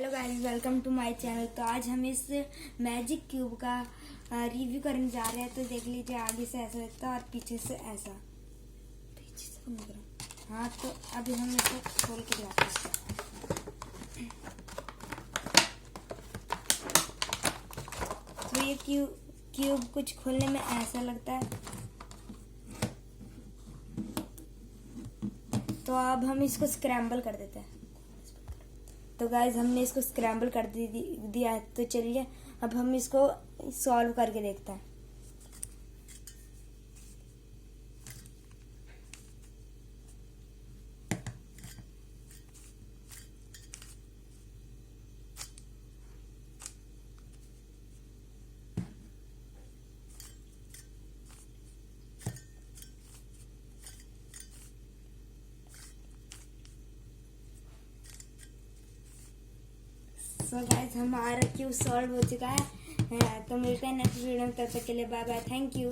Hello guys, welcome to my channel. तो आज हम इस मैजिक क्यूब का रिव्यू करने जा रहे हैं। तो देख लीजिए, आगे से ऐसा लगता है और पीछे से ऐसा। पीछे से कम करो। हाँ, तो अभी हम इसको खोल के दिखाते हैं। तो ये क्यूब कुछ खोलने में ऐसा लगता है। तो अब हम इसको स्क्रैम्बल कर देते हैं। तो गाइज, हमने इसको स्क्रैम्बल कर दिया है। तो चलिए अब हम इसको सॉल्व करके देखते हैं। सो गाइज, हमारा क्यूब सॉल्व हो चुका है। तो मिलते हैं नेक्स्ट वीडियो में। तब तक के लिए बाय बाय, थैंक यू।